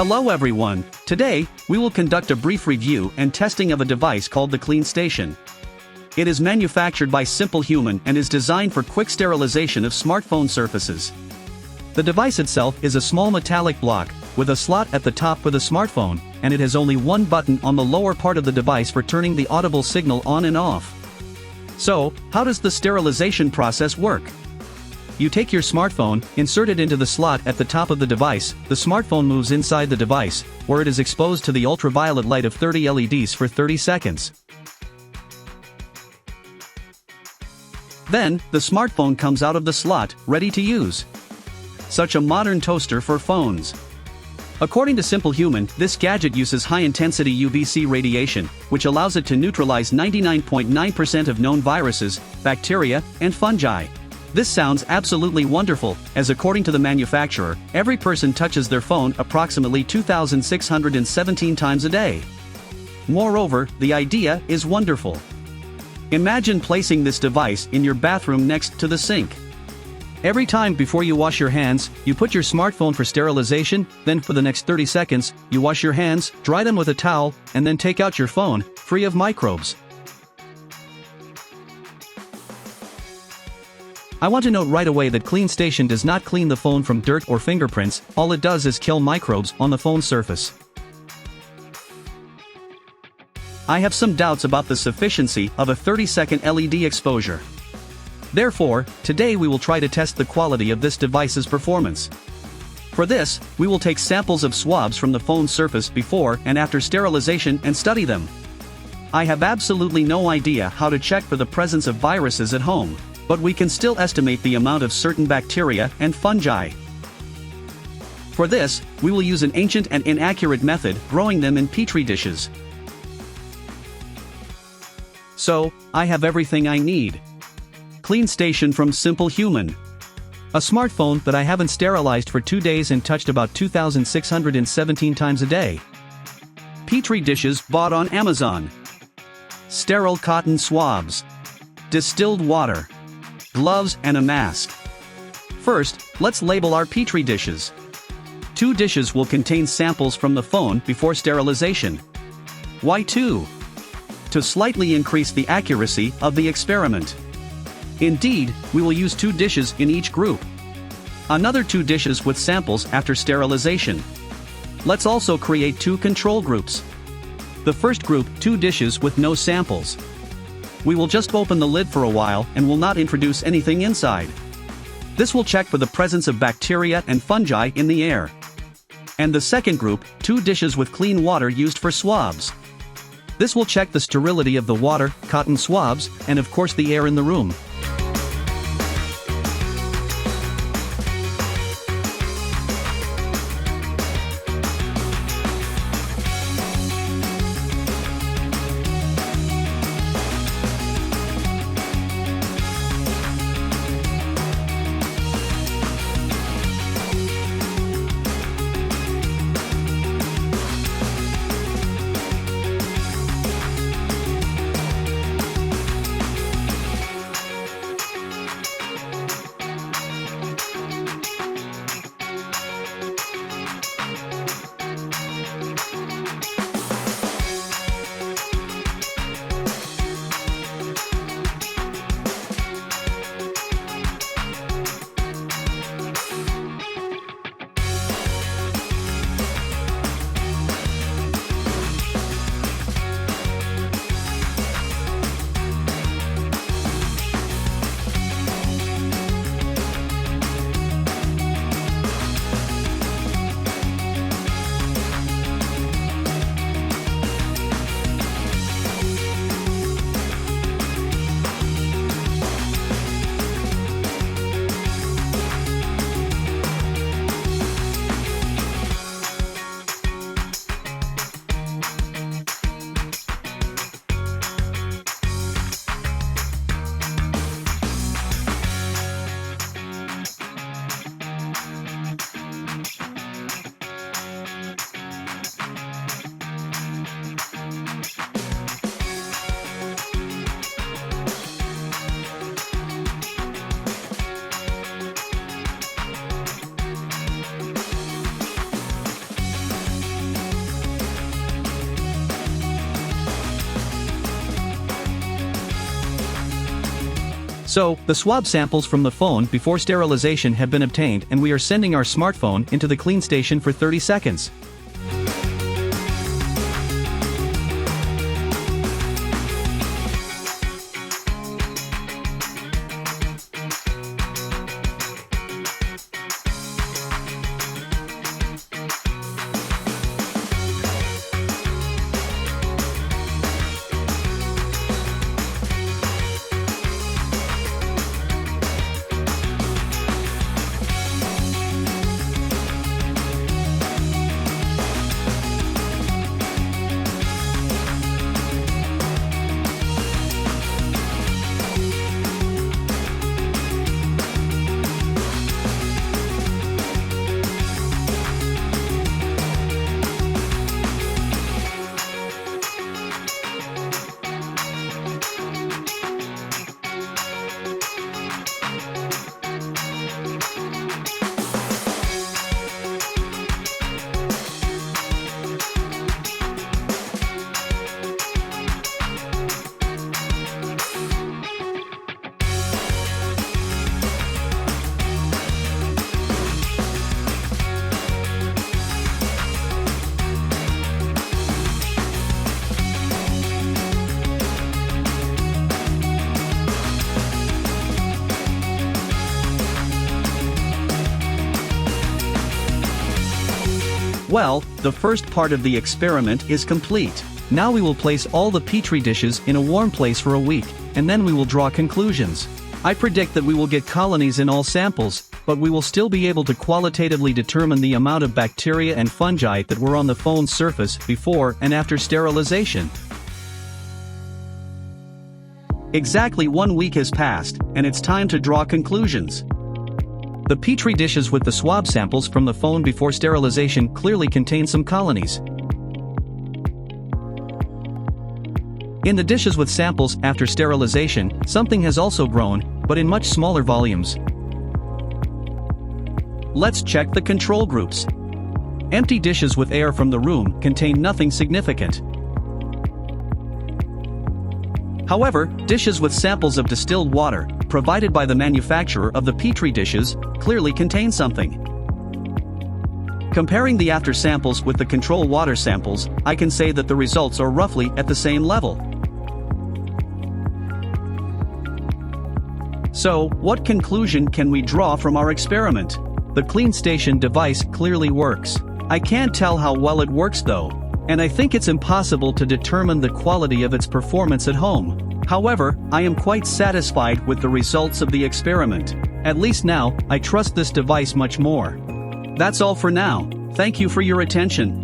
Hello everyone, today, we will conduct a brief review and testing of a device called the CleanStation. It is manufactured by SimpleHuman and is designed for quick sterilization of smartphone surfaces. The device itself is a small metallic block, with a slot at the top for the smartphone, and it has only one button on the lower part of the device for turning the audible signal on and off. So, how does the sterilization process work? You take your smartphone, insert it into the slot at the top of the device, the smartphone moves inside the device, where it is exposed to the ultraviolet light of 30 LEDs for 30 seconds. Then, the smartphone comes out of the slot, ready to use. Such a modern toaster for phones. According to SimpleHuman, this gadget uses high-intensity UVC radiation, which allows it to neutralize 99.9% of known viruses, bacteria, and fungi. This sounds absolutely wonderful, as according to the manufacturer, every person touches their phone approximately 2,617 times a day. Moreover, the idea is wonderful. Imagine placing this device in your bathroom next to the sink. Every time before you wash your hands, you put your smartphone for sterilization, then for the next 30 seconds, you wash your hands, dry them with a towel, and then take out your phone, free of microbes. I want to note right away that CleanStation does not clean the phone from dirt or fingerprints, all it does is kill microbes on the phone surface. I have some doubts about the sufficiency of a 30-second LED exposure. Therefore, today we will try to test the quality of this device's performance. For this, we will take samples of swabs from the phone surface before and after sterilization and study them. I have absolutely no idea how to check for the presence of viruses at home, but we can still estimate the amount of certain bacteria and fungi. For this, we will use an ancient and inaccurate method, growing them in petri dishes. So, I have everything I need. CleanStation from SimpleHuman. A smartphone that I haven't sterilized for 2 days and touched about 2,617 times a day. Petri dishes bought on Amazon. Sterile cotton swabs. Distilled water. Gloves and a mask. First, let's label our petri dishes. 2 dishes will contain samples from the phone before sterilization. Why 2? To slightly increase the accuracy of the experiment. Indeed, we will use 2 dishes in each group. Another 2 dishes with samples after sterilization. Let's also create 2 control groups. The first group, 2 dishes with no samples. We will just open the lid for a while and will not introduce anything inside. This will check for the presence of bacteria and fungi in the air. And the second group, 2 dishes with clean water used for swabs. This will check the sterility of the water, cotton swabs, and of course the air in the room. So, the swab samples from the phone before sterilization have been obtained and we are sending our smartphone into the CleanStation for 30 seconds. Well, the first part of the experiment is complete. Now we will place all the petri dishes in a warm place for a week, and then we will draw conclusions. I predict that we will get colonies in all samples, but we will still be able to qualitatively determine the amount of bacteria and fungi that were on the phone's surface before and after sterilization. Exactly 1 week has passed, and it's time to draw conclusions. The petri dishes with the swab samples from the phone before sterilization clearly contain some colonies. In the dishes with samples after sterilization, something has also grown, but in much smaller volumes. Let's check the control groups. Empty dishes with air from the room contain nothing significant. However, dishes with samples of distilled water, provided by the manufacturer of the petri dishes, clearly contain something. Comparing the after samples with the control water samples, I can say that the results are roughly at the same level. So, what conclusion can we draw from our experiment? The CleanStation device clearly works. I can't tell how well it works though, and I think it's impossible to determine the quality of its performance at home. However, I am quite satisfied with the results of the experiment. At least now, I trust this device much more. That's all for now. Thank you for your attention.